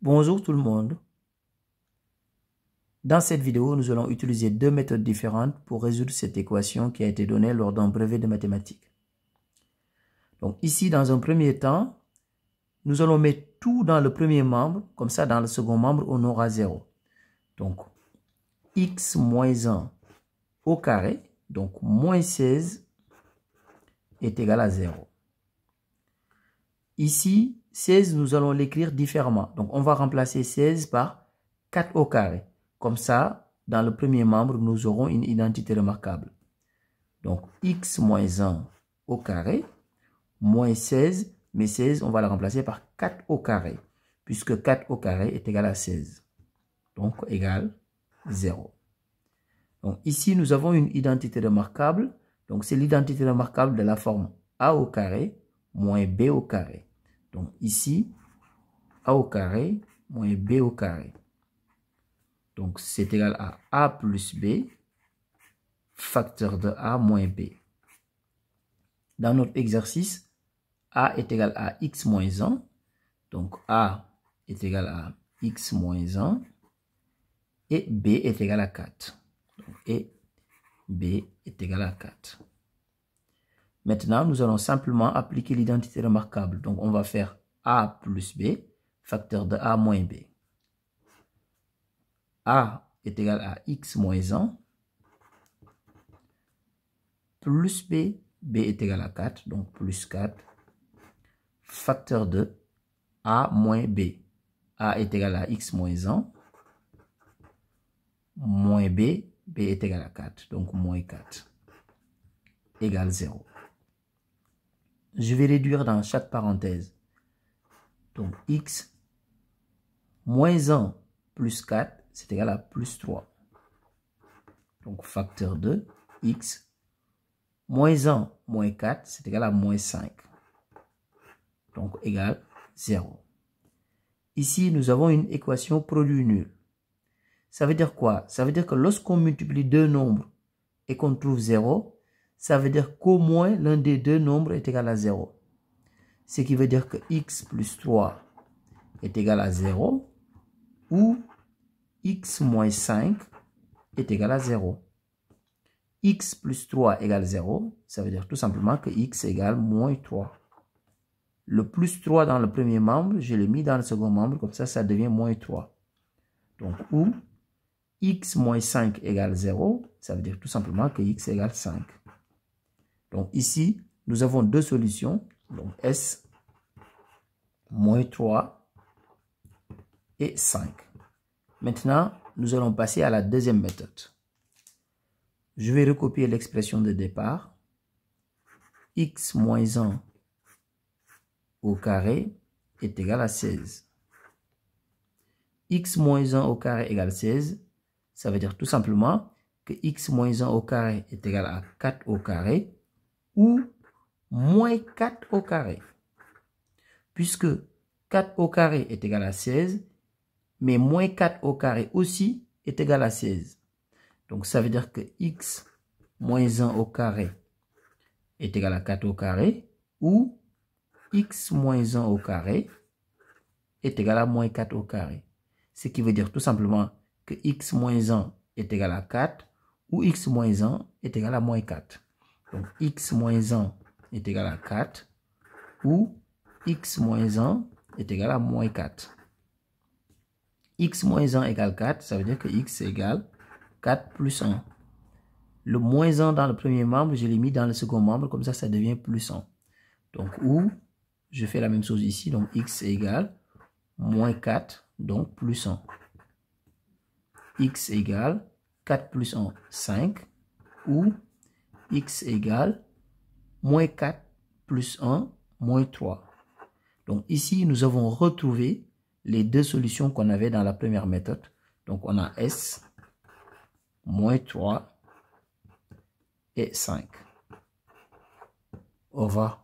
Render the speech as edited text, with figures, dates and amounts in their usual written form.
Bonjour tout le monde. Dans cette vidéo, nous allons utiliser deux méthodes différentes pour résoudre cette équation qui a été donnée lors d'un brevet de mathématiques. Donc ici, dans un premier temps, nous allons mettre tout dans le premier membre, comme ça dans le second membre, on aura 0. Donc x moins 1 au carré, donc moins 16 est égal à 0. Ici, 16, nous allons l'écrire différemment. Donc, on va remplacer 16 par 4 au carré. Comme ça, dans le premier membre, nous aurons une identité remarquable. Donc, x moins 1 au carré, moins 16, mais 16, on va la remplacer par 4 au carré, puisque 4 au carré est égal à 16. Donc, égal 0. Donc, ici, nous avons une identité remarquable. Donc, c'est l'identité remarquable de la forme a au carré moins b au carré. Donc ici, a au carré moins b au carré. Donc c'est égal à a plus b, facteur de a moins b. Dans notre exercice, a est égal à x moins 1. Donc a est égal à x moins 1. Et b est égal à 4. Et b est égal à 4. Maintenant, nous allons simplement appliquer l'identité remarquable. Donc, on va faire a plus b, facteur de a moins b. A est égal à x moins 1, plus b, b est égal à 4, donc plus 4, facteur de a moins b. A est égal à x moins 1, moins b, b est égal à 4, donc moins 4, égale 0. Je vais réduire dans chaque parenthèse. Donc, x moins 1 plus 4, c'est égal à plus 3. Donc, facteur de x moins 1 moins 4, c'est égal à moins 5. Donc, égal 0. Ici, nous avons une équation produit nul. Ça veut dire quoi? Ça veut dire que lorsqu'on multiplie deux nombres et qu'on trouve 0, ça veut dire qu'au moins l'un des deux nombres est égal à 0. Ce qui veut dire que x plus 3 est égal à 0 ou x moins 5 est égal à 0. X plus 3 égale 0, ça veut dire tout simplement que x égale moins 3. Le plus 3 dans le premier membre, je l'ai mis dans le second membre, comme ça devient moins 3. Donc, ou x moins 5 égale 0, ça veut dire tout simplement que x égale 5. Donc ici, nous avons deux solutions. Donc S, moins 3 et 5. Maintenant, nous allons passer à la deuxième méthode. Je vais recopier l'expression de départ. X moins 1 au carré est égal à 16. X moins 1 au carré égale 16. Ça veut dire tout simplement que x moins 1 au carré est égal à 4 au carré ou moins 4 au carré. Puisque 4 au carré est égal à 16, mais moins 4 au carré aussi est égal à 16. Donc ça veut dire que x moins 1 au carré est égal à 4 au carré ou x moins 1 au carré est égal à moins 4 au carré. Ce qui veut dire tout simplement que x moins 1 est égal à 4 ou x moins 1 est égal à moins 4. Donc x moins 1 est égal à 4 ou x moins 1 est égal à moins 4. X moins 1 égale 4, ça veut dire que x égale 4 plus 1. Le moins 1 dans le premier membre, je l'ai mis dans le second membre, comme ça devient plus 1. Donc, ou, je fais la même chose ici, donc x égale moins 4, donc plus 1. X égale 4 plus 1, 5, ou x égale moins 4 plus 1, moins 3. Donc ici, nous avons retrouvé les deux solutions qu'on avait dans la première méthode. Donc on a S, moins 3 et 5. Au revoir.